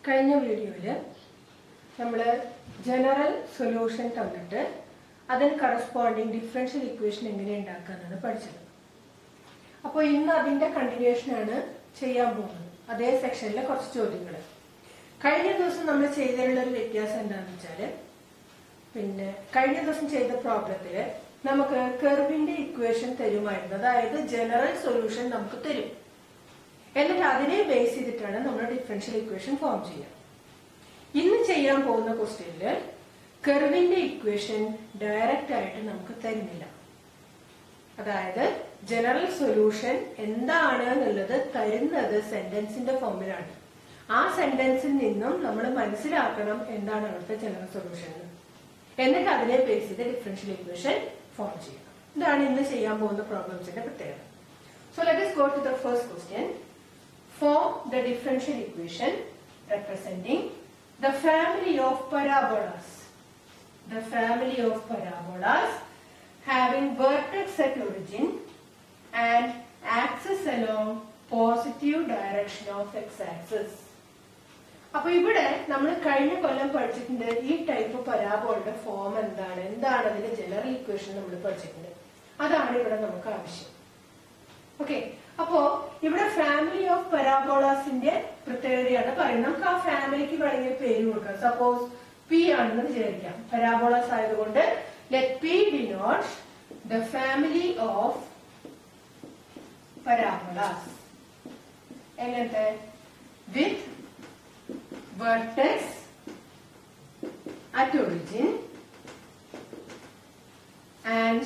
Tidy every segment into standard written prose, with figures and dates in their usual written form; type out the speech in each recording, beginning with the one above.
കഴിഞ്ഞ വീഡിയോയിൽ നമ്മൾ ജനറൽ സൊല്യൂഷൻ തന്നിട്ട് അതിന് കറസ്പോണ്ടിങ് ഡിഫറൻഷ്യൽ ഇക്വേഷൻ എങ്ങനെ ഉണ്ടാക്കാനാണ് പഠിച്ചത്. അപ്പോൾ ഇന്ന് അതിന്റെ കണ്ടിന്യൂഷനാണ് ചെയ്യാൻ പോകുന്നത്. അതേ സെക്ഷനിലെ കുറച്ച് ചോദ്യങ്ങൾ. കഴിഞ്ഞ ദിവസം നമ്മൾ ചെയ്തതിലുള്ള ഒരു വ്യത്യാസം എന്താണെന്ന് വെച്ചാൽ, കഴിഞ്ഞ ദിവസം ചെയ്ത പ്രോബ്ലത്തില് നമുക്ക് കർവിന്റെ ഇക്വേഷൻ തരുമായിരുന്നു. അതായത് ജനറൽ സൊല്യൂഷൻ നമുക്ക് തരും, എന്നിട്ട് അതിനെ ബേസ് ചെയ്തിട്ടാണ് നമ്മൾ ഡിഫറൻഷ്യൽ ഇക്വേഷൻ ഫോം ചെയ്യുക. ഇന്ന് ചെയ്യാൻ പോകുന്ന ക്വസ്റ്റ്യനില് കർവിന്റെ ഇക്വേഷൻ ഡയറക്റ്റ് ആയിട്ട് നമുക്ക് തരുന്നില്ല. അതായത് ജനറൽ സൊല്യൂഷൻ എന്താണ് എന്നുള്ളത് തരുന്നത് സെന്റൻസിന്റെ ഫോമിലാണ്. ആ സെന്റൻസിൽ നിന്നും നമ്മൾ മനസ്സിലാക്കണം എന്താണ് അവിടുത്തെ ജനറൽ സൊല്യൂഷൻ, എന്നിട്ട് അതിനെ ബേസ് ചെയ്ത് ഡിഫറൻഷ്യൽ ഇക്വേഷൻ ഫോം ചെയ്യണം. ഇതാണ് ഇന്ന് ചെയ്യാൻ പോകുന്ന പ്രോബ്ലംസിന്റെ പ്രത്യേകത. So let us go to the first question. Form the differential equation representing the family of parabolas. The family of parabolas having vertex at origin and axis along positive direction of x-axis. അപ്പൊ ഇവിടെ നമ്മൾ കഴിഞ്ഞ കൊല്ലം പഠിച്ചിട്ടുണ്ട് ഈ type പരാബോളുടെ form എന്താണ് അതിന്റെ general equation നമ്മൾ പഠിച്ചിട്ടുണ്ട്. അതാണ് ഇവിടെ നമുക്ക് ആവശ്യം. ഓക്കെ, അപ്പോ ഇവിടെ ഫാമിലി ഓഫ് പരാബോളാസിന്റെ പ്രത്യേകതയാണ് പറയുന്നത്. നമുക്ക് ആ ഫാമിലിക്ക് വേണമെങ്കിൽ പേര് കൊടുക്കാം. സപ്പോസ് പി ആണെന്ന് വിചാരിക്കാം. പരാബോളാസ് ആയതുകൊണ്ട് let P denote the family of parabolas. എങ്ങനത്തെ? With vertex at origin and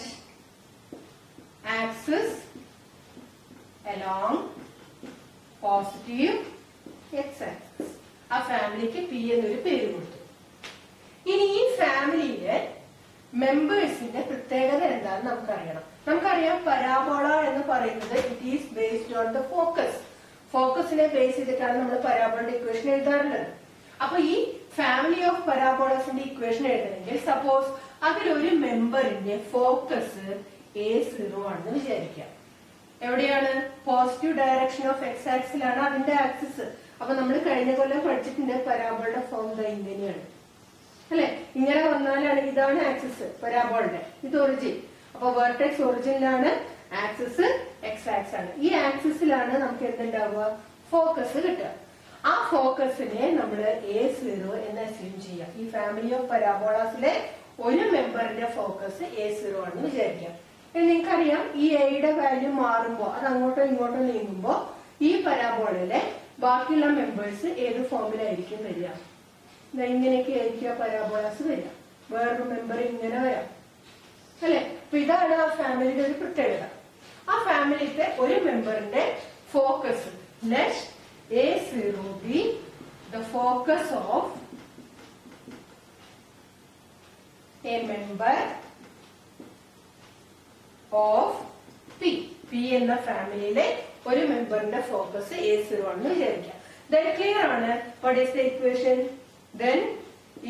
axis along positive x-axis. ആ ഫാമിലിക്ക് പി എന്നൊരു പേര് കൊടുത്തു. ഇനി ഈ ഫാമിലിയിലെ മെമ്പേഴ്സിന്റെ പ്രത്യേകത എന്താണെന്ന് നമുക്കറിയണം. നമുക്കറിയാം പരാബോള എന്ന് പറയുന്നത് it is based on the focus. ഫോക്കസിനെ ബേസ് ചെയ്തിട്ടാണ് നമ്മൾ പരാബോളയുടെ ഇക്വേഷൻ എഴുതാറുള്ളത്. അപ്പൊ ഈ ഫാമിലി ഓഫ് പരാബോളസിന്റെ ഇക്വേഷൻ എഴുതണമെങ്കിൽ സപ്പോസ് അതിലൊരു മെമ്പറിന്റെ ഫോക്കസ് A0 ആണെന്ന് വിചാരിക്കാം. എവിടെയാണ്? പോസിറ്റീവ് ഡയറക്ഷൻ ഓഫ് എക്സ് ആക്സിലാണ് അതിന്റെ ആക്സിസ്. അപ്പൊ നമ്മൾ കഴിഞ്ഞ കൊല്ലം പഠിച്ചിട്ടുണ്ട് പരാബോളുടെ ഫോം ഇങ്ങനെയാണ് അല്ലെ. ഇങ്ങനെ വന്നാലാണ് ഇതാണ് ആക്സിസ് പരാബോളുടെ, ഇത് ഒറിജിൻ. അപ്പൊ വെർട്ടെക്സ് ഒറിജിനിലാണ്, ആക്സിസ് എക്സ് ആക്സ് ആണ്. ഈ ആക്സിസിലാണ് നമുക്ക് എന്തുണ്ടാവുക? ഫോക്കസ് കിട്ടുക. ആ ഫോക്കസിനെ നമ്മൾ A0 എന്ന് അസ്യൂം ചെയ്യാം. ഈ ഫാമിലി ഓഫ് പരാബോളാസിലെ ഒരു മെമ്പറിന്റെ ഫോക്കസ് A0 ആണെന്ന് വിചാരിക്കാം. നിങ്ങൾക്കറിയാം ഈ എയുടെ വാല്യൂ മാറുമ്പോ അത് അങ്ങോട്ടോ ഇങ്ങോട്ടോ നീങ്ങുമ്പോ ഈ പരാബോളയിലെ ബാക്കിയുള്ള മെമ്പേഴ്സ് ഏത് ഫോമിലായിരിക്കും വരിക? ഇങ്ങനെയൊക്കെ ആയിരിക്കും പരാബോളാസ് വരിക. വേറൊരു മെമ്പർ ഇങ്ങനെ വരാം അല്ലെ. അപ്പൊ ഇതാണ് ആ ഫാമിലിയുടെ ഒരു പ്രത്യേകത. ആ ഫാമിലിത്തെ ഒരു member focus let A0 be the focus of a member of P. P എന്ന ഫാമിലിയിലെ ഒരു മെമ്പറിന്റെ ഫോക്കസ് A0 ആണെന്ന് വിചാരിക്കാം. Then clear ആണ്. What is the equation? Then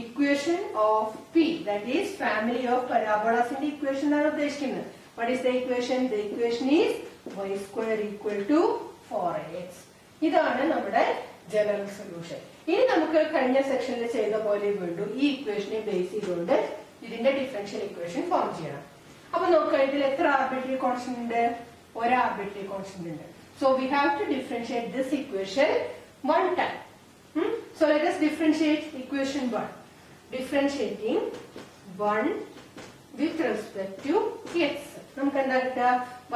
equation of P, that is family of parabolas in the equation ആണ് ഉദ്ദേശിക്കുന്നത്. What is the equation? The equation is y square equal to 4x. ഇതാണ് നമ്മുടെ general solution. ഇനി നമുക്ക് കഴിഞ്ഞ സെക്ഷനിൽ ചെയ്ത പോലെ വീണ്ടും ഈ ഇക്വേഷനെ ബേസ് ചെയ്തുകൊണ്ട് ഇതിന്റെ ഡിഫറൻഷ്യൽ ഇക്വേഷൻ ഫോം ചെയ്യണം. അപ്പൊ നോക്കുക, ഇതിൽ എത്ര ആർബിട്രറി കോൺസ്റ്റന്റ് ഉണ്ട്? ഒരു ആർബിട്രറി കോൺസ്റ്റന്റ് ഉണ്ട്. So we have to differentiate this equation one time. So let us differentiate equation 1. Differentiating 1 with respect to x. നമുക്ക് എന്താ കിട്ടുക?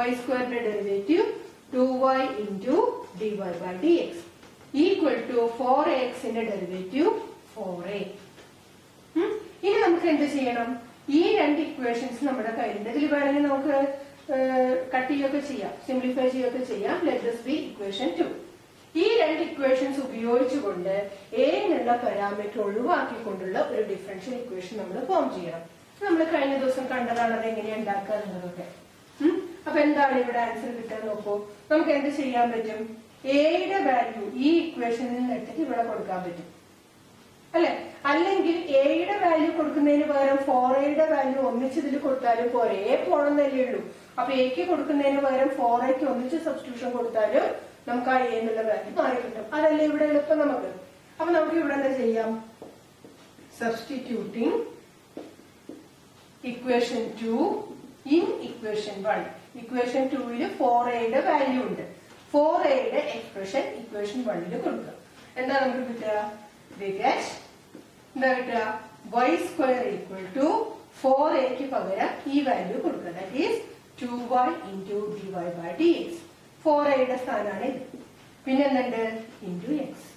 y സ്ക്വയറിന്റെ derivative 2y into dy by dx equal to 4x ന്റെ derivative 4a. ഇനി നമുക്ക് എന്ത് ചെയ്യണം? ഈ രണ്ട് ഇക്വേഷൻസ് നമ്മുടെ കയ്യിലുണ്ട്. ഇതിൽ വേണമെങ്കിൽ നമുക്ക് കട്ട് ചെയ്യുകയൊക്കെ ചെയ്യാം, സിംപ്ലിഫൈ ചെയ്യുകയൊക്കെ ചെയ്യാം. Let this B equation 2. ഈ രണ്ട് ഇക്വേഷൻസ് ഉപയോഗിച്ചുകൊണ്ട് a എന്നുള്ള പാരാമീറ്റർ ഒഴിവാക്കിക്കൊണ്ടുള്ള ഒരു ഡിഫറൻഷ്യൽ ഇക്വേഷൻ നമ്മൾ ഫോം ചെയ്യണം. നമ്മൾ കഴിഞ്ഞ ദിവസം കണ്ടതാണ് അത് എങ്ങനെയാണ് ഉണ്ടാക്കുക എന്നുള്ളതൊക്കെ. അപ്പൊ എന്താണ് ഇവിടെ ആൻസർ കിട്ടാൻ നോക്കൂ. നമുക്ക് എന്ത് ചെയ്യാൻ പറ്റും? എയുടെ വാല്യൂ ഈ ഇക്വേഷനിൽ നിന്ന് എടുത്തിട്ട് ഇവിടെ കൊടുക്കാൻ പറ്റും അല്ലെ. അല്ലെങ്കിൽ എയുടെ വാല്യൂ കൊടുക്കുന്നതിന് പകരം 4a വാല്യൂ ഒന്നിച്ചതിൽ കൊടുത്താലും പോരെ. എ പോണെന്നല്ലേ ഉള്ളൂ. അപ്പൊ എക്ക് കൊടുക്കുന്നതിന് പകരം 4aക്ക് ഒന്നിച്ച് സബ്സ്റ്റിറ്റ്യൂഷൻ കൊടുത്താലും നമുക്ക് ആ എന്നുള്ള വാല്യൂ മാറി കിട്ടും. അതല്ലേ ഇവിടെ എളുപ്പം നമുക്ക്. അപ്പൊ നമുക്ക് ഇവിടെ എന്താ ചെയ്യാം? Substituting equation 2 in equation 1. Equation 2 4a value ഉണ്ട്. 4a എക്സ്പ്രഷൻ ഇക്വേഷൻ 1 കൊടുക്കുക. എന്താ നമുക്ക് കിട്ടുക? എന്താ കിട്ടുക? y square equal to 4a പകരം ഈ വാല്യൂ കൊടുക്കുക. That is 2y into dy by dx. 4a സ്ഥാനമാണ് ഇത്. പിന്നെ എന്തുണ്ട്? Into X.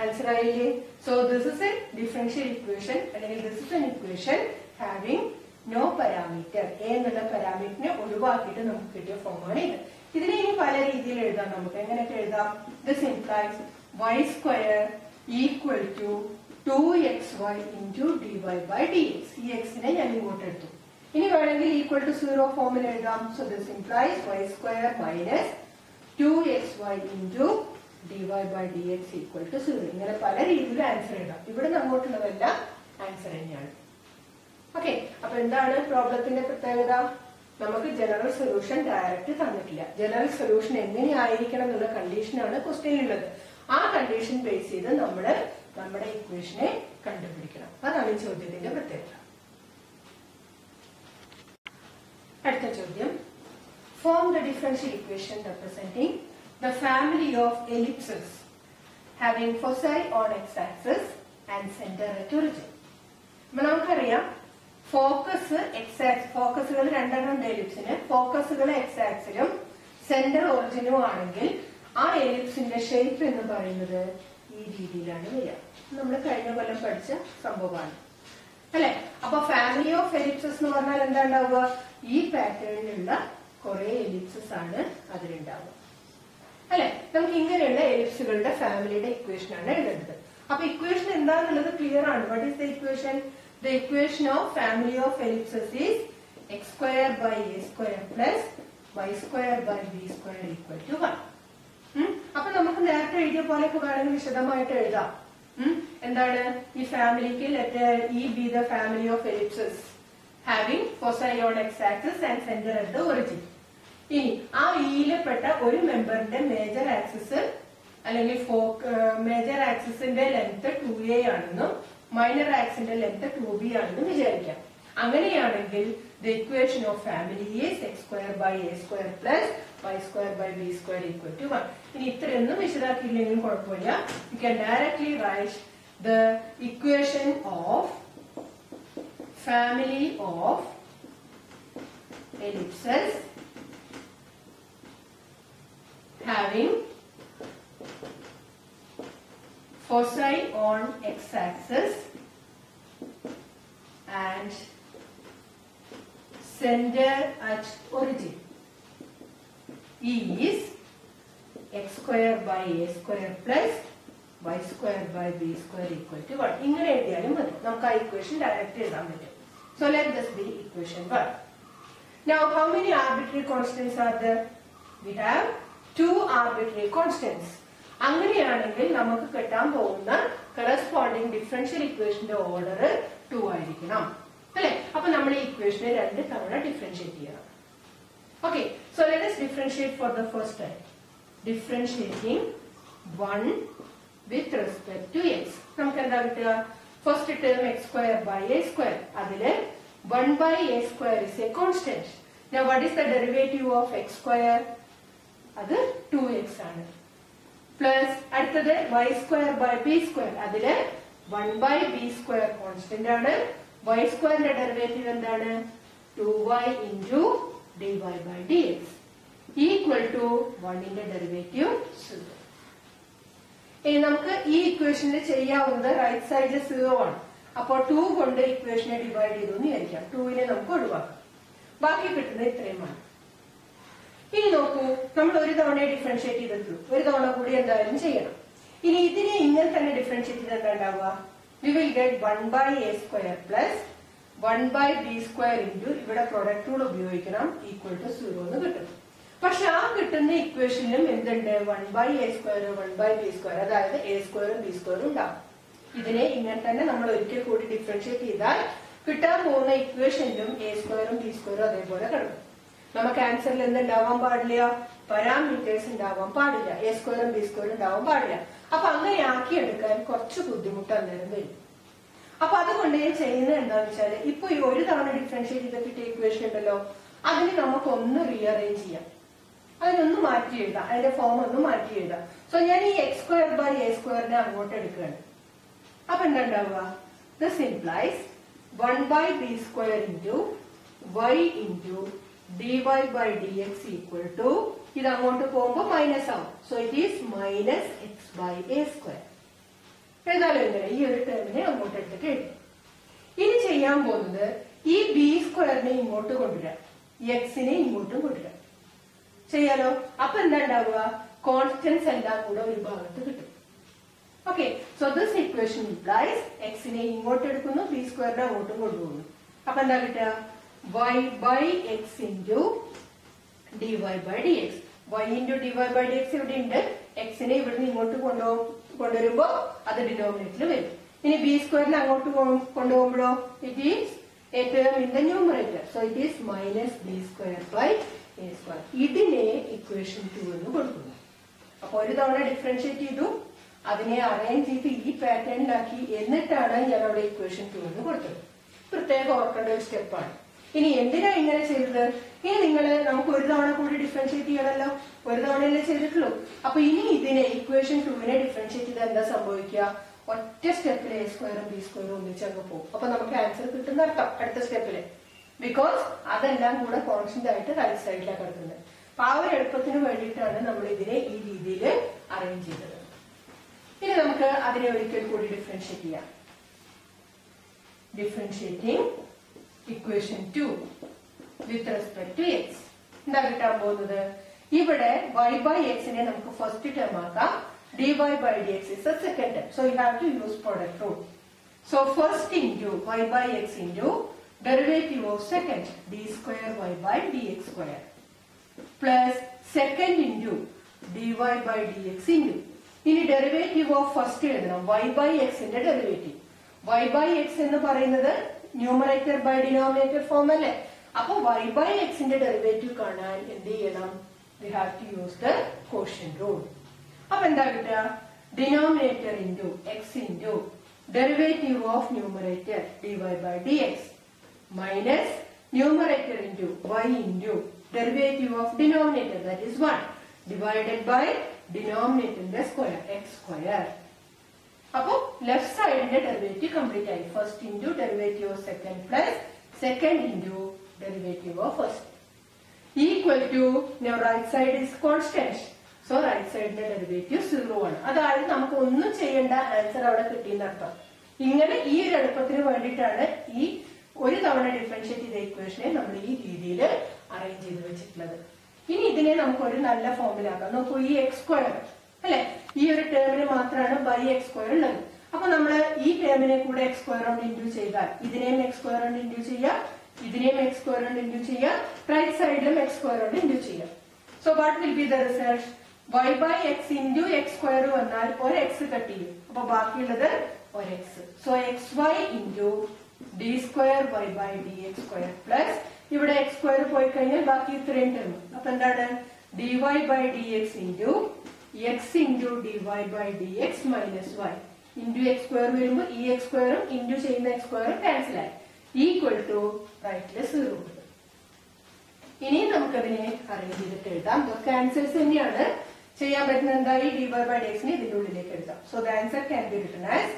ആൻസർ ആയില്ലേ? So this is a differential equation, അല്ലെങ്കിൽ this is an equation having no parameter. A എന്നുള്ള പാരാമീറ്ററിനെ ഒഴിവാക്കിയിട്ട് നമുക്ക് കിട്ടിയ ഫോമാണ് ഇത്. ഇതിനെ ഇനി പല രീതിയിൽ എഴുതാം. നമുക്ക് എങ്ങനെയൊക്കെ എഴുതാം? This implies y square equal to 2xy into dy by dx. ഈ എക്സിനെ ഞാൻ ഇങ്ങോട്ട് എടുത്തു. ഇനി വേണമെങ്കിൽ ഈക്വൽ ടു 0 ഫോമിൽ എഴുതാം. So this implies y square minus 2xy into dy by dx equal to 0. ഇങ്ങനെ പല രീതിയിൽ ആൻസർ എഴുതാം. ഇവിടെ അങ്ങോട്ടുള്ളതെല്ലാം ആൻസർ തന്നെയാണ്. ഓക്കെ, അപ്പൊ എന്താണ് പ്രോബ്ലത്തിന്റെ പ്രത്യേകത? നമുക്ക് ജനറൽ സൊല്യൂഷൻ ഡയറക്റ്റ് തന്നിട്ടില്ല. ജനറൽ സൊല്യൂഷൻ എങ്ങനെയായിരിക്കണം എന്നുള്ള കണ്ടീഷനാണ് ക്വസ്റ്റ്യനിലുള്ളത്. ആ കണ്ടീഷൻ ബേസ് ചെയ്ത് നമ്മള് നമ്മുടെ ഇക്വേഷനെ കണ്ടുപിടിക്കണം. അതാണ് ഈ ചോദ്യത്തിന്റെ പ്രത്യേകത. അടുത്ത ചോദ്യം, form the differential equation representing the family of ellipses having foci on x axis and centre at origin. അപ്പൊ നമുക്കറിയാം ഫോക്കസ് എക്സ് ആക്സിസ്, ഫോക്കസുകൾ രണ്ടെണ്ണം ഉണ്ട് എലിപ്സിന്. ഫോക്കസുകൾ എക്സ് ആക്സിലും സെന്റർ ഒറിജിനും ആണെങ്കിൽ ആ എലിപ്സിന്റെ ഷേപ്പ് എന്ന് പറയുന്നത് ഈ രീതിയിലാണ് വരിക. നമ്മൾ കഴിഞ്ഞ കൊല്ലം പഠിച്ച സംഭവമാണ് അല്ലെ? അപ്പൊ ഫാമിലി ഓഫ് എലിപ്സസ് എന്ന് പറഞ്ഞാൽ എന്താ ഉണ്ടാവുക? ഈ പാറ്റേണിലുള്ള കുറെ എലിപ്സസ് ആണ് അതിലുണ്ടാവുക അല്ലെ? നമുക്ക് ഇങ്ങനെയുള്ള എലിപ്സുകളുടെ ഫാമിലിയുടെ ഇക്വേഷൻ ആണ് എഴുതുന്നത്. അപ്പൊ ഇക്വേഷൻ എന്താന്നുള്ളത് ക്ലിയർ ആണ്. What is the equation? The equation of family of ellipses is x square by a square plus y square by b square equal to 1. അപ്പൊ നമുക്ക് നേരത്തെ എഴുതിയ പോലെയൊക്കെ വേണമെങ്കിൽ വിശദമായിട്ട് എഴുതാം. എന്താണ് ഈ ഫാമിലിക്ക്? Let E be the family of ellipses having foci on x axis and center at the origin. ഇനി ആ ഇയിൽപ്പെട്ട ഒരു മെമ്പറിന്റെ മേജർ ആക്സിസ് അല്ലെങ്കിൽ മേജർ ആക്സിസിന്റെ ലെങ്ത് 2a ആണെന്നും മൈനർ ആക്സിന്റെ ലെങ്ത് 2b ആണെന്നും വിചാരിക്കാം. അങ്ങനെയാണെങ്കിൽ the equation of family is x square by a square plus y square by b square equal to 1. ഇനി ഇത്രയൊന്നും വിശദാക്കിയില്ലെങ്കിലും കുഴപ്പമില്ല. You can directly write the equation of family of ellipses having foci on x-axis and center at origin is x square by a square plus y square by b square equal to 1. ഇങ്ങനെ എഴുതിയാലും മതി. നമുക്ക് ആ equation direct എഴുതാൻ പറ്റും. So let this be equation 1. Now how many arbitrary constants are there? We have 2 arbitrary constants. അങ്ങനെയാണെങ്കിൽ നമുക്ക് കിട്ടാൻ പോകുന്ന കറസ്പോണ്ടിങ് ഡിഫറൻഷ്യൽ ഇക്വേഷന്റെ ഓർഡർ 2 ആയിരിക്കണം അല്ലെ? അപ്പൊ നമ്മൾ ഈ ഇക്വേഷനെ 2 തവണ ഡിഫറൻഷിയേറ്റ് ചെയ്യണം. Okay, so let us differentiate for the first time. Differentiating 1 with respect to x. നമുക്ക് എന്താ കിട്ടുക? First term x square by a square. അതില് 1 by a square is a constant. Now what is the derivative of x square? അത് 2x ആണ്. Plus അടുത്തത് y square by b square. അതില് 1 by b square constant ആണ്. y സ്ക്വയറിന്റെ derivative എന്താണ്? 2y into dy by dx equal to 1ന്റെ derivative 0. ഇനി നമുക്ക് ഈ ഇക്വേഷനിൽ ചെയ്യാവുന്നത് റൈറ്റ് സൈഡ് 0 ആണ്. അപ്പോൾ 2 കൊണ്ട് ഇക്വേഷനെ ഡിവൈഡ് ചെയ്തു എന്ന് വിചാരിക്കാം. 2നെ നമുക്ക് ഒഴിവാക്കാം. ബാക്കി കിട്ടുന്നത് ഇത്രയുമാണ്. ഇനി നോക്കൂ, നമ്മൾ ഒരു തവണ ഡിഫറൻഷിയേറ്റ് ചെയ്തിട്ടുള്ളൂ. ഒരു തവണ കൂടി എന്തായാലും ചെയ്യണം. ഇനി ഇതിനെ ഇങ്ങനെ തന്നെ ഡിഫറൻഷിയേറ്റ് ചെയ്ത് എന്താ ഉണ്ടാവുക? We will get 1 by a square plus 1 by b square into ഇവിടെ പ്രൊഡക്റ്റ് റൂൾ ഉപയോഗിക്കണം ഈക്വൽ ടു 0 എന്ന് കിട്ടും. പക്ഷെ ആ കിട്ടുന്ന ഇക്വേഷനിലും എന്തുണ്ട്? 1 by a square 1 by b square, അതായത് a squareും b squareും ഉണ്ടാവും. ഇതിനെ ഇങ്ങനെ തന്നെ നമ്മൾ ഒരിക്കൽ കൂടി ഡിഫറൻഷിയേറ്റ് ചെയ്താൽ കിട്ടാൻ പോകുന്ന ഇക്വേഷനിലും a squareും b squareും അതേപോലെ കിടക്കും. നമുക്ക് ആൻസറിൽ എന്തുണ്ടാവാൻ പാടില്ല? പാരാമീറ്റേഴ്സ് ഉണ്ടാവാൻ പാടില്ല. a squareും b squareും ഉണ്ടാവാൻ പാടില്ല. അപ്പൊ അങ്ങനെ ആക്കി ആക്കിയെടുക്കാൻ കുറച്ച് ബുദ്ധിമുട്ട് അന്നേരം വരും. അപ്പൊ അതുകൊണ്ട് ഞാൻ ചെയ്യുന്നത് എന്താണെന്ന് വെച്ചാല് ഇപ്പൊ ഈ ഒരു തവണ ഡിഫറൻഷിയേറ്റ് ചെയ്ത കിട്ടിയ ഇക്വേഷൻ ഉണ്ടല്ലോ, അതിന് നമുക്കൊന്ന് റീഅറേഞ്ച് ചെയ്യാം, അതിനൊന്ന് മാറ്റി എഴുതാം, അതിന്റെ ഫോം ഒന്ന് മാറ്റി എഴുതാം. സോ ഞാൻ ഈ x²/a² അങ്ങോട്ട് എടുക്കുകയാണ്. അപ്പൊ എന്താ ഉണ്ടാവുക? This implies 1/b² into y into dy/dx equal to ഇത് അങ്ങോട്ട് പോകുമ്പോ മൈനസ് ആവും. So it is -x/a². എഴുതാലോ ഇങ്ങനെ ഈ ഒരു ടേമിനെ അങ്ങോട്ട് എടുത്തിട്ട് എഴുതും. ഇനി ചെയ്യാൻ പോകുന്നത് ഈ b² ഇങ്ങോട്ട് കൊണ്ടുവരാം, എക്സിനെ ഇങ്ങോട്ടും കൊണ്ടുവരാം. ചെയ്യാലോ? അപ്പൊ എന്താ ഉണ്ടാവുക? കോൺസ്റ്റൻസ് എല്ലാം കൂടെ ഒരു ഭാഗത്ത് കിട്ടും. Okay, so this equation implies എക്സിനെ ഇങ്ങോട്ട് എടുക്കുന്നു, b² അങ്ങോട്ടും കൊണ്ടുപോകുന്നു. അപ്പൊ എന്താ കിട്ടുക? y/x into dy/dx. y into dy/dx ഇവിടെ ഉണ്ട്. എക്സിനെ ഇവിടുന്ന് ഇങ്ങോട്ട് കൊണ്ടുവരുമ്പോ അത് ഡിനോമിനേറ്ററിൽ വരും. ഇനി b² അങ്ങോട്ട് കൊണ്ടുപോകുമ്പോഴോ it is a term in the numerator. So it is -b²/a². ഇതിനെ ഇക്വേഷൻ 2 എന്ന് കൊടുക്കുന്നു. അപ്പൊ ഒരു തവണ ഡിഫറൻഷിയേറ്റ് ചെയ്തു, അതിനെ അറേഞ്ച് ചെയ്ത് ഈ പാറ്റേണിലാക്കി, എന്നിട്ടാണ് ഞാൻ അവിടെ ഇക്വേഷൻ 2 എന്ന് കൊടുത്തത്. പ്രത്യേകം ഓർക്കേണ്ട ഒരു സ്റ്റെപ്പാണ്. ഇനി എന്തിനാ ഇങ്ങനെ ചെയ്തത്? ഇനി നമുക്ക് ഒരു തവണ കൂടി ഡിഫറൻഷിയേറ്റ് ചെയ്യണമല്ലോ, ഒരു തവണയല്ലേ ചെയ്തിട്ടുള്ളൂ. അപ്പൊ ഇനി ഇതിനെ ഇക്വേഷൻ 2 ഡിഫറൻഷിയേറ്റ് ചെയ്ത് എന്താ സംഭവിക്കുക? ഒറ്റ സ്റ്റെപ്പിൽ a² b² ഒന്നിച്ചങ്ങ് പോകും. അപ്പൊ നമുക്ക് ആൻസർ കിട്ടുന്ന അർത്ഥം അടുത്ത സ്റ്റെപ്പില്. ബിക്കോസ് അതെല്ലാം കൂടെ കോൺസ്റ്റന്റ് ആയിട്ട് റൈറ്റ് സൈഡിലാണ് കിടക്കുന്നത്. അപ്പൊ ആ ഒരു എളുപ്പത്തിന് വേണ്ടിയിട്ടാണ് നമ്മൾ ഇതിനെ ഈ രീതിയിൽ അറേഞ്ച് ചെയ്തത്. ഇനി നമുക്ക് അതിനെ ഒരിക്കൽ കൂടി ഡിഫറൻഷിയേറ്റ് ചെയ്യാം. Differentiating equation 2 with respect to x. എന്താ കിട്ടാൻ പോകുന്നത്? ഇവിടെ y/x നമുക്ക് ഫസ്റ്റ് ടേം ആക്കാം, dy/dx is the second term. So you have to use product rule. So first into y/x into derivative of second d²y/dx² plus second into dy/dx into. ഇനി derivative of first എഴുതണം, y/x ന്റെ derivative. y/x എന്ന് പറയുന്നത് numerator by denominator form അല്ലേ? അപ്പൊ y/x ന്റെ derivative കാണാൻ എന്ത് ചെയ്യണം? We have to use the quotient rule. അപ്പൊ എന്താ കിട്ടുക? Denominator into x into derivative of numerator dy/dx minus numerator into y into derivative of denominator that is 1 divided by ഡിനോമിനേറ്ററിന്റെ സ്ക്വയർ x². അപ്പൊ left സൈഡിന്റെ derivative complete ആയി. First into derivative of second plus second into derivative of first equal to right side is constant. So right സൈഡിന്റെ derivative 0 ആണ്. അതായത് നമുക്ക് ഒന്നും ചെയ്യേണ്ട, ആൻസർ അവിടെ കിട്ടിയെന്ന് അർത്ഥം. ഇങ്ങനെ ഈ ഒരു എളുപ്പത്തിന് വേണ്ടിയിട്ടാണ് ഈ ഒരു തവണ ഡിഫറൻഷിയേറ്റ് ചെയ്ത ഇക്വേഷനെ നമ്മൾ ഈ രീതിയിൽ അറേഞ്ച് ചെയ്ത് വെച്ചിട്ടുള്ളത്. ഇനി ഇതിനെ നമുക്ക് ഒരു നല്ല ഫോമിലാക്കാം. നോക്കൂ, ഈ x² അല്ലെ, ഈ ഒരു ടേമിന് മാത്രമാണ് x² ഉള്ളത്. അപ്പൊ നമ്മള് ഈ ടേമിനെ കൂടെ x² കൊണ്ട് ഇൻഡ്യൂ ചെയ്താൽ ഇതിനെയും x² കൊണ്ട് ഇൻഡ്യൂ ചെയ്യാം, ഇതിനെയും x² കൊണ്ട് ഇൻഡ്യൂ ചെയ്യാം, റൈറ്റ് സൈഡിലും x² കൊണ്ട് ഇൻഡ്യൂ ചെയ്യാം. So what will be the result? y/x into x² വന്നാൽ ഒരു x കട്ട് ചെയ്യും, അപ്പൊ ബാക്കിയുള്ളത് ഒരു x. So xy into d²y/dx² plus ഇവിടെ x² പോയി കഴിഞ്ഞാൽ ബാക്കി ഇത്രയും ടേം. അപ്പൊ എന്താണ്? dy/dx into x into dy/dx minus y into x² വരുമ്പോ ഈ x² ഇൻറ്റു ചെയ്യുന്ന x² ക്യാൻസൽ ആയി, ഈക്വൽ ടു റൈറ്റില് 0. ഇനി നമുക്കതിനെ അറേഞ്ച് ചെയ്തിട്ട് എഴുതാം. ഇതൊക്കെ ആൻസേഴ്സ് തന്നെയാണ്. ചെയ്യാൻ പറ്റുന്നത് എന്താ? ഈ dy/dx ഇതിന്റെ ഉള്ളിലേക്ക് എഴുതാം. So the answer can be written as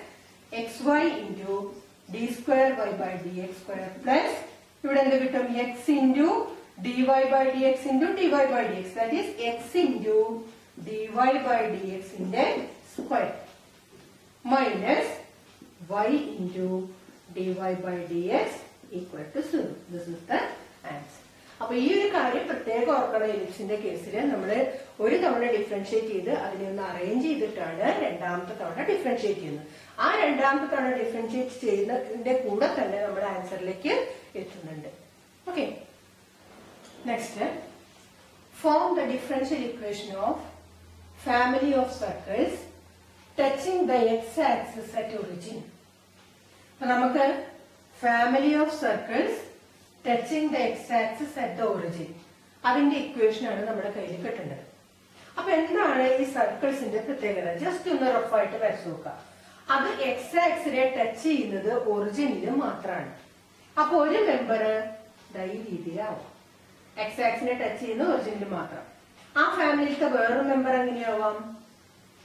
xy into d²y/dx² plus ഇവിടെ എന്ത് കിട്ടും? x into dy/dx into dy/dx that is x into dy/dx ന്റെ square minus y into dy/dx equal to 0. This is the answer. അപ്പൊ ഈ ഒരു കാര്യം പ്രത്യേകം ഓർക്കണം. എലിപ്സിന്റെ കേസിൽ നമ്മൾ ഒരു തവണ ഡിഫറൻഷിയേറ്റ് ചെയ്ത് അതിനെ ഒന്ന് അറേഞ്ച് ചെയ്തിട്ടാണ് രണ്ടാമത്തെ തവണ ഡിഫറൻഷിയേറ്റ് ചെയ്യുന്നത്. ആ രണ്ടാമത്തെ തവണ ഡിഫറൻഷിയേറ്റ് ചെയ്യുന്നതിന്റെ കൂടെ തന്നെ നമ്മുടെ ആൻസറിലേക്ക് എത്തുന്നുണ്ട്. Okay, next, form the differential equation of family of circles touching the X axis at origin. അപ്പൊ നമുക്ക് family of circles touching the X axis at the origin, അതിന്റെ ഇക്വേഷൻ ആണ് നമ്മുടെ കയ്യിൽ കിട്ടേണ്ടത്. അപ്പൊ എന്താണ് ഈ സർക്കിൾസിന്റെ പ്രത്യേകത? ജസ്റ്റ് ഒന്ന് റഫായിട്ട് വരച്ചു നോക്കാം. അത് എക്സ് ആക്സിനെ ടച്ച് ചെയ്യുന്നത് ഒറിജിനില് മാത്രമാണ്. അപ്പൊ ഒരു മെമ്പർ ഈ രീതിയിലാവും. എക്സ് ആക്സിനെ ടച്ച് ചെയ്യുന്നത് ഒറിജിനിൽ മാത്രം. ആ ഫാമിലിയിലത്തെ വേറൊരു മെമ്പർ എങ്ങനെയാവാം?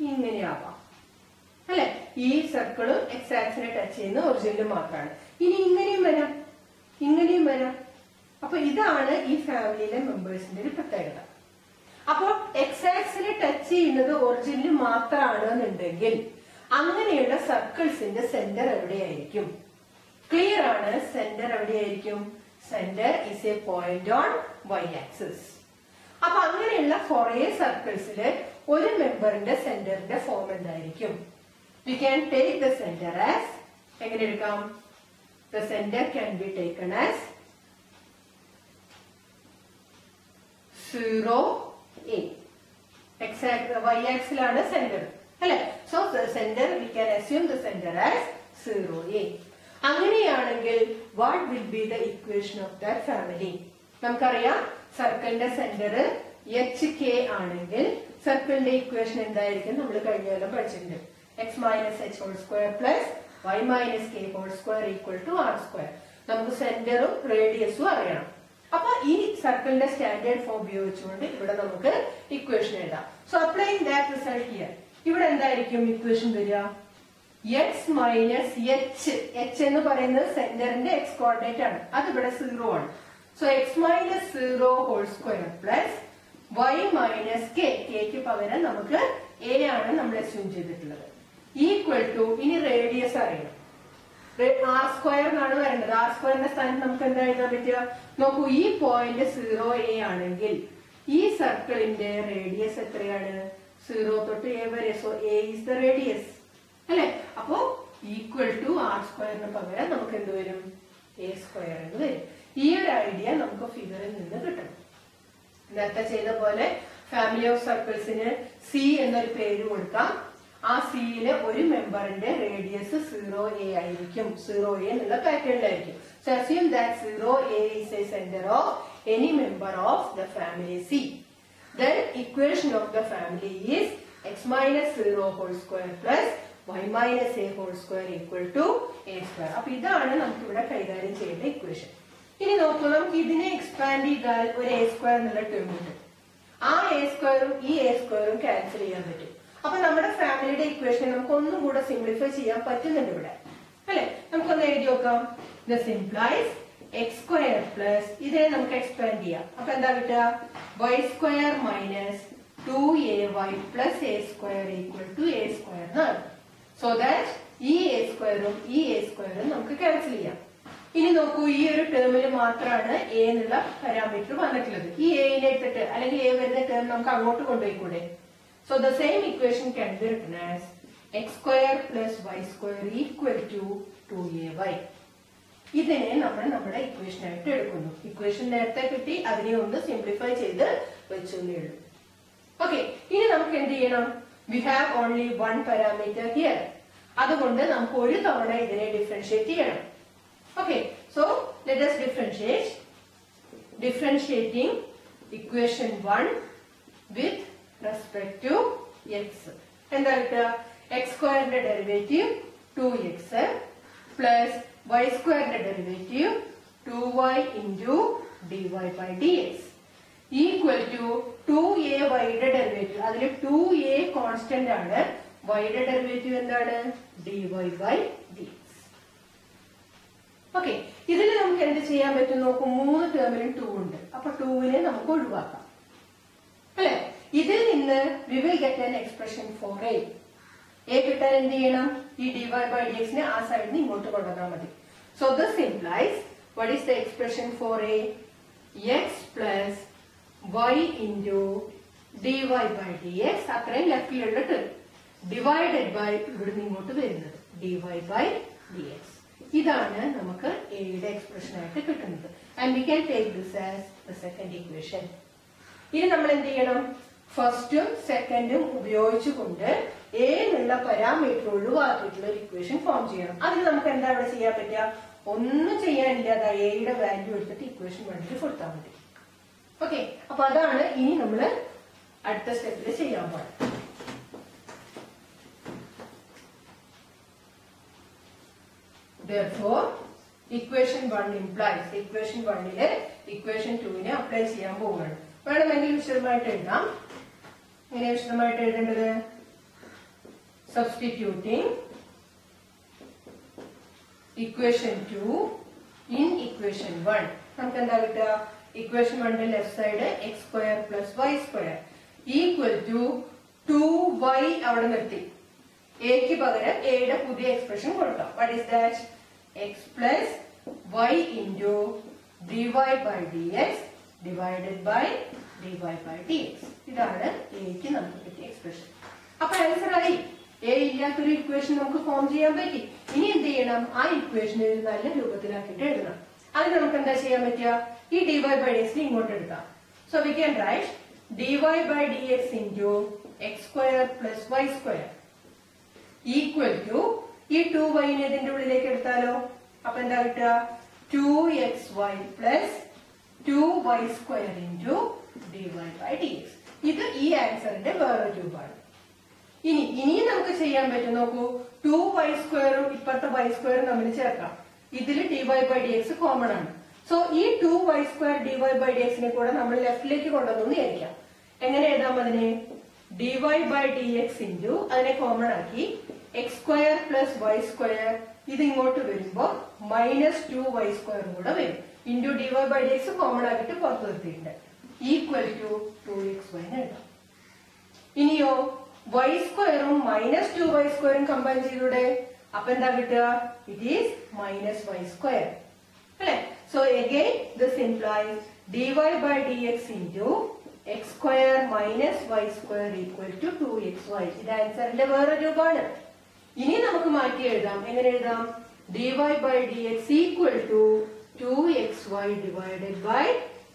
ഇങ്ങനെയാവാം അല്ലെ? ഈ സർക്കിളും എക്സ് ആക്സിനെ ടച്ച് ചെയ്യുന്ന ഒറിജിനിൽ മാത്രമാണ്. ഇനി ഇങ്ങനെയും വരാം, ഇങ്ങനെയും വരാം. അപ്പൊ ഇതാണ് ഈ ഫാമിലിയിലെ മെമ്പേഴ്സിന്റെ ഒരു പ്രത്യേകത. അപ്പോൾ എക്സ് ആക്സിനെ ടച്ച് ചെയ്യുന്നത് ഒറിജിനിൽ മാത്രമാണെന്നുണ്ടെങ്കിൽ അങ്ങനെയുള്ള സർക്കിൾസിന്റെ സെന്റർ എവിടെയായിരിക്കും? ക്ലിയർ ആണ്. സെന്റർ എവിടെയായിരിക്കും? Centre is a point on y axis. അപ്പൊ അങ്ങനെയുള്ള കുറെ സർക്കിൾസില് ഒരു മെമ്പറിന്റെ സെന്ററിന്റെ ഫോം എന്തായിരിക്കും? We can take the centre as, എങ്ങനെ എടുക്കാം? The centre can be taken as 0A. Y ആക്സിലാണ് സെന്റർ അല്ലെ? So centre we can assume the centre as 0A. അങ്ങനെയാണെങ്കിൽ what will be the equation of that family? നമുക്കറിയാം സർക്കിളിന്റെ centre HK ആണെങ്കിൽ സർക്കിളിന്റെ equation എന്തായിരിക്കും? നമ്മൾ കഴിഞ്ഞ കൊല്ലം പഠിച്ചിട്ടുണ്ട്. x minus h whole square plus y minus k whole square equal to r square. നമുക്ക് സെന്ററും റേഡിയസും അറിയണം. അപ്പൊ ഈ സർക്കിളിന്റെ സ്റ്റാൻഡേർഡ് ഫോം ഉപയോഗിച്ചുകൊണ്ട് ഇവിടെ നമുക്ക് ഇക്വേഷൻ എഴുതാം. So applying that result here. ഇവിടെ എന്തായിരിക്കും ഇക്വേഷൻ വരിക? എക്സ് മൈനസ് എച്ച് എന്ന് പറയുന്നത് സെന്ററിന്റെ എക്സ് കോർഡിനേറ്റ് ആണ്. അത് ഇവിടെ 0 ആണ്. So x minus 0 whole square plus y minus കെക്ക് പകരം നമുക്ക് എ ആണ് നമ്മൾ അസ്യൂം ചെയ്തിട്ടുള്ളത്. ഈക്വൽ ടു, ഇനി റേഡിയസ് അറിയണം. ആർ സ്ക്വയർ എന്നാണ് വരേണ്ടത്. ആർ സ്ക്വയറിന്റെ സ്ഥാനത്ത് നമുക്ക് എന്താ എഴുതാൻ പറ്റുക? നോക്കൂ, ഈ പോയിന്റ് 0A ആണെങ്കിൽ ഈ സർക്കിളിന്റെ റേഡിയസ് എത്രയാണ്? 0 തൊട്ട് A വരെ. So A is the radius അല്ലെ? അപ്പോ ഈക്വൽ ടു ആർ സ്ക്വയറിന് പകരം നമുക്ക് എന്ത് വരും? A സ്ക്വയർ എന്ന് വരും. ഈ ഒരു ഐഡിയ നമുക്ക് ഫിഗറിൽ നിന്ന് കിട്ടണം. നേരത്തെ ചെയ്ത പോലെ ഫാമിലി ഓഫ് സർക്കിൾസിന് സി എന്നൊരു പേര് കൊടുക്കാം. ആ സിയിലെ ഒരു മെമ്പറിന്റെ റേഡിയസ് 0A ആയിരിക്കും. 0A എന്നുള്ള പാറ്റേണിലായിരിക്കും. So assume that 0A is a center of any member of the family C. Then equation of the family is x minus 0 whole square plus y minus a whole square equal to a square. അപ്പൊ ഇതാണ് നമുക്ക് ഇവിടെ കൈകാര്യം ചെയ്യേണ്ട equation. ഇനി നോക്കൂ, നമുക്ക് ഇതിനെ എക്സ്പാൻഡ് ചെയ്താൽ ഒരു a സ്ക്വയർ എന്നുള്ള ടേം ഉണ്ട്. ആ a സ്ക്വയറും ഈ a സ്ക്വയറും ക്യാൻസൽ ചെയ്യാൻ പറ്റും. അപ്പൊ നമ്മുടെ ഫാമിലിയുടെ ഇക്വേഷൻ നമുക്ക് ഒന്നും കൂടെ സിംപ്ലിഫൈ ചെയ്യാൻ പറ്റുന്നുണ്ട് ഇവിടെ അല്ലെ? നമുക്കൊന്ന് എഴുതി നോക്കാം. This implies x square plus ഇതിനെ നമുക്ക് എക്സ്പാൻഡ് ചെയ്യാം. അപ്പൊ എന്താ കിട്ടുക? Y square minus 2ay plus a square equal to a square എന്നാണ്. സോ ദാറ്റ് ഈ എ സ്ക്വയറും ഈ എ സ്ക്വയറും നമുക്ക് ക്യാൻസൽ ചെയ്യാം. ഇനി നോക്കൂ, ഈ ഒരു ടേമിൽ മാത്രമാണ് എ എന്നുള്ള പാരാമീറ്റർ വന്നിട്ടുള്ളത്. ഈ എനെ എടുത്തിട്ട് അല്ലെങ്കിൽ എ വരുന്ന ടേം നമുക്ക് അങ്ങോട്ട് കൊണ്ടുപോയിക്കൂടെ? So the same equation can be written as x square plus y square equal to 2ay. ഇതിനെ നമ്മൾ നമ്മുടെ ഇക്വേഷൻ ആയിട്ട് എടുക്കുന്നു. ഇക്വേഷൻ നേരത്തെ കിട്ടി, അതിനെ ഒന്ന് സിംപ്ലിഫൈ ചെയ്ത് വെച്ചേ ഉള്ളൂ. ഓക്കെ, ഇനി നമുക്ക് എന്ത് ചെയ്യണം? We have only one parameter here. അതുകൊണ്ട് നമുക്ക് ഒരു തവണ ഇതിനെ ഡിഫറൻഷിയേറ്റ് ചെയ്യണം. Okay, so let us differentiate. Differentiating equation 1 with respect to x. എന്താ കിട്ടുക? x സ്ക്വയറിന്റെ ഡെറിവേറ്റീവ് 2x പ്ലസ് y സ്ക്വയറിന്റെ derivative 2y into dy by dx equal to 2a യുടെ ഡെറിവേറ്റീവ്. അതിൽ 2a കോൺസ്റ്റന്റ് ആണ്. y യുടെ ഡെറിവേറ്റീവ് എന്താണ്? dy by dx. ഓക്കെ, ഇതിൽ നമുക്ക് എന്ത് ചെയ്യാൻ പറ്റും? നോക്കും, 3 ടേമിലും 2 ഉണ്ട്. അപ്പൊ 2നെ നമുക്ക് ഒഴിവാക്കാം അല്ലെ? ഇതിൽ നിന്ന് we will get an expression for a. a കിട്ടാൻ എന്ത് ചെയ്യണം? ഈ dy by dx നെ ആ സൈഡിൽ ഇങ്ങോട്ട് കൊണ്ടുവന്നാൽ മതി. So this implies what is the expression for a? x plus y into dy by dx അത്രയും ലെഫ്റ്റിലുള്ള ടേം ഡിവൈഡഡ് ബൈ ഇവിടുന്ന് ഇങ്ങോട്ട് വരുന്നത് dy by dx. ഇതാണ് നമുക്ക് a യുടെ എക്സ്പ്രഷൻ ആയിട്ട് കിട്ടുന്നത്. And we can take this as the second equation. ഇനി നമ്മൾ എന്ത് ചെയ്യണം? ഫസ്റ്റും സെക്കൻഡും ഉപയോഗിച്ചുകൊണ്ട് എ എന്നുള്ള പാരാമീറ്റർ ഒഴിവാക്കിയിട്ടുള്ള ഒരു ഇക്വേഷൻ ഫോം ചെയ്യണം. അതിന് നമുക്ക് എന്താ ഇവിടെ ചെയ്യാൻ പറ്റുക? ഒന്നും ചെയ്യാനില്ല. അത് എയുടെ വാല്യൂ എടുത്തിട്ട് ഇക്വേഷൻ വേണ്ടിട്ട് കൊടുത്താൽ മതി. ഓക്കെ, അപ്പൊ അതാണ് ഇനി നമ്മൾ അടുത്ത സ്റ്റെപ്പിൽ ചെയ്യാൻ പാടും. Therefore, equation 1 implies equation 1ലെ equation 2നെ അപ്ലൈ ചെയ്യാൻ പോവുകയാണ്. വേണമെങ്കിൽ വിശദമായിട്ട് എഴുതാം. എങ്ങനെ വിശദമായിട്ട് എഴുതേണ്ടത്? Substituting equation 2 in equation 1. നമുക്ക് എന്താ കിട്ടുക? equation 1ന്റെ left side x square plus y square equal to 2y അവിടെ നിർത്തി. എക്ക് പകരം എയുടെ പുതിയ എക്സ്പ്രഷൻ കൊടുക്കാം. What is that? x plus y into dy by dx divided by dy by dx. ഇതാണ് എക്ക് നമുക്ക് കിട്ടിയ എക്സ്പ്രഷൻ. അപ്പൊ ആൻസർ ആയി. എ ഇല്ലാത്തൊരു ഇക്വേഷൻ നമുക്ക് ഫോം ചെയ്യാൻ പറ്റി. ഇനി എന്ത് ചെയ്യണം? ആ ഇക്വേഷനെ ഒരു നല്ല രൂപത്തിലാക്കിയിട്ട് എഴുതണം. അതിന് നമുക്ക് എന്താ ചെയ്യാൻ പറ്റുക? ഈ dy by dx ഇങ്ങോട്ട് എടുക്കാം. So we can write dy by dx into x square plus y square equal to ഈ 2y നെ ഇതിന്റെ ഉള്ളിലേക്ക് എടുത്താലോ? അപ്പൊ എന്താ കിട്ടുക? 2xy plus 2y square into dy by dx. ഇത് ഈ ആൻസറിന്റെ വേറെ രൂപമാണ്. ഇനിയും നമുക്ക് ചെയ്യാൻ പറ്റും. നോക്കൂ, 2y സ്ക്വയറും ഇപ്പുറത്തെ y സ്ക്വയറും തമ്മിൽ ചേർക്കാം. ഇതിൽ dy by dx കോമൺ ആണ്. സോ ഈ 2y square dy by dx നെ കൂടെ നമ്മൾ ലെഫ്റ്റിലേക്ക് കൊണ്ടുവന്നു വിചാരിക്കാം. എങ്ങനെ എഴുതാം അതിനെ? dy by dx into അതിനെ കോമൺ ആക്കി x square plus y square ഇത് ഇങ്ങോട്ട് വരുമ്പോ മൈനസ് 2y സ്ക്വയറും കൂടെ വരും. Into dy by dx common ആക്കിയിട്ട് പുറത്ത് നിർത്തിയിട്ടുണ്ട്. ഈക്വൽ ടു 2xy എഴുതാം. ഇനിയോ y സ്ക്വയറും മൈനസ് 2y സ്ക്വയറും കമ്പൈൻ ചെയ്തൂടെ? അപ്പൊ എന്താ കിട്ടുക? It is minus y square അല്ലെ? So again this implies dy by dx into x square minus y square equal to 2xy. ഇത് ആൻസറിന്റെ വേറെ രൂപമാണ്. ഇനി നമുക്ക് മാറ്റി എഴുതാം. എങ്ങനെ എഴുതാം? dy by dx equal to 2xy divided by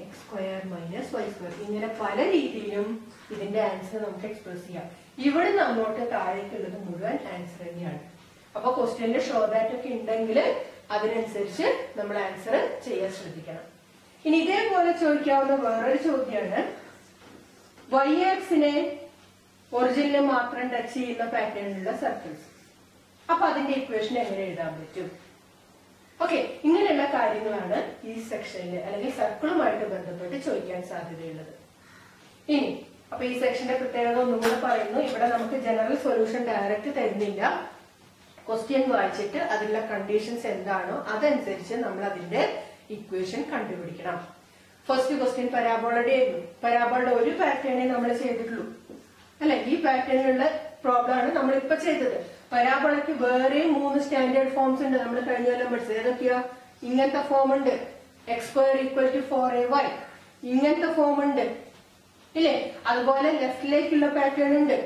x square minus y square. ഇങ്ങനെ പല രീതിയിലും ഇതിന്റെ ആൻസർ നമുക്ക് എക്സ്പ്രസ് ചെയ്യാം. ഇവിടെ അങ്ങോട്ട് താഴേക്കുള്ളത് മുഴുവൻ ആൻസർ തന്നെയാണ്. അപ്പൊ ക്വസ്റ്റ്യനിൽ ഷോ ദാറ്റ് ഒക്കെ ഉണ്ടെങ്കിൽ അതിനനുസരിച്ച് നമ്മൾ ആൻസർ ചെയ്യാൻ ശ്രദ്ധിക്കണം. ഇനി ഇതേപോലെ ചോദിക്കാവുന്ന വേറൊരു ചോദ്യമാണ് y ആക്സിനെ ഒറിജിനിൽ മാത്രം ടച്ച് ചെയ്യുന്ന പാറ്റേണിലുള്ള സർക്കിൾസ്. അപ്പൊ അതിന്റെ ഇക്വേഷൻ എങ്ങനെ എഴുതാൻ പറ്റും? ഓക്കെ, ഇങ്ങനെയുള്ള കാര്യങ്ങളാണ് ഈ സെക്ഷനിൽ അല്ലെങ്കിൽ സർക്കിളുമായിട്ട് ബന്ധപ്പെട്ട് ചോദിക്കാൻ സാധ്യതയുള്ളത്. ഇനി അപ്പൊ ഈ സെക്ഷന്റെ പ്രത്യേകത ഒന്നും കൂടെ പറയുന്നു. ഇവിടെ നമുക്ക് ജനറൽ സൊല്യൂഷൻ ഡയറക്റ്റ് തരുന്നില്ല. ക്വസ്റ്റ്യൻ വായിച്ചിട്ട് അതിലുള്ള കണ്ടീഷൻസ് എന്താണോ അതനുസരിച്ച് നമ്മൾ അതിന്റെ ഇക്വേഷൻ കണ്ടുപിടിക്കണം. ഫസ്റ്റ് ക്വസ്റ്റ്യൻ പരാബോളയുടെ ആയിരുന്നു. പരാബോളയുടെ ഒരു പാറ്റേണേ നമ്മൾ ചെയ്തിട്ടുള്ളൂ അല്ലെ? ഈ പാറ്റേണിലുള്ള പ്രോബ്ലം ആണ് നമ്മൾ ഇപ്പൊ ചെയ്തത്. പരാബോളയ്ക്ക് വേറെ 3 സ്റ്റാൻഡേർഡ് ഫോംസ് ഉണ്ട്. നമ്മൾ കഴിഞ്ഞ കൊല്ലം പഠിച്ചത് ഏതൊക്കെയാ? ഇങ്ങനത്തെ ഫോം ഉണ്ട്, x square equal to 4ay. ഇങ്ങനത്തെ ഫോം ഉണ്ട് ഇല്ലേ? അതുപോലെ ലെഫ്റ്റിലേക്കുള്ള പാറ്റേൺ ഉണ്ട്.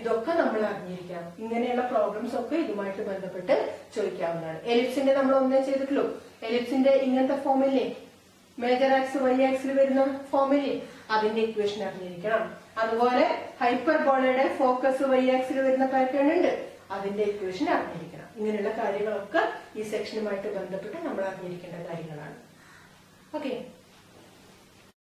ഇതൊക്കെ നമ്മൾ അറിഞ്ഞിരിക്കണം. ഇങ്ങനെയുള്ള പ്രോബ്ലംസ് ഒക്കെ ഇതുമായിട്ട് ബന്ധപ്പെട്ട് ചോദിക്കാവുന്നതാണ്. എലിപ്സിന്റെ നമ്മൾ ഒന്നേ ചെയ്തിട്ടുള്ളൂ. എലിപ്സിന്റെ ഇങ്ങനത്തെ ഫോമില്ലേ? മേജർ ആക്സ് y ആക്സിൽ വരുന്ന ഫോമില്ലേ? അതിന്റെ ഇക്വേഷൻ അറിഞ്ഞിരിക്കണം. അതുപോലെ ഹൈപ്പർബോളയുടെ ഫോക്കസ് y ആക്സിൽ വരുന്ന പാറ്റേൺ ഉണ്ട്. അതിന്റെ ഇക്വേഷൻ അറിഞ്ഞിരിക്കണം. ഇങ്ങനെയുള്ള കാര്യങ്ങളൊക്കെ ഈ സെക്ഷനുമായിട്ട് ബന്ധപ്പെട്ട് നമ്മൾ അറിഞ്ഞിരിക്കേണ്ട കാര്യങ്ങളാണ്. ഓക്കെ.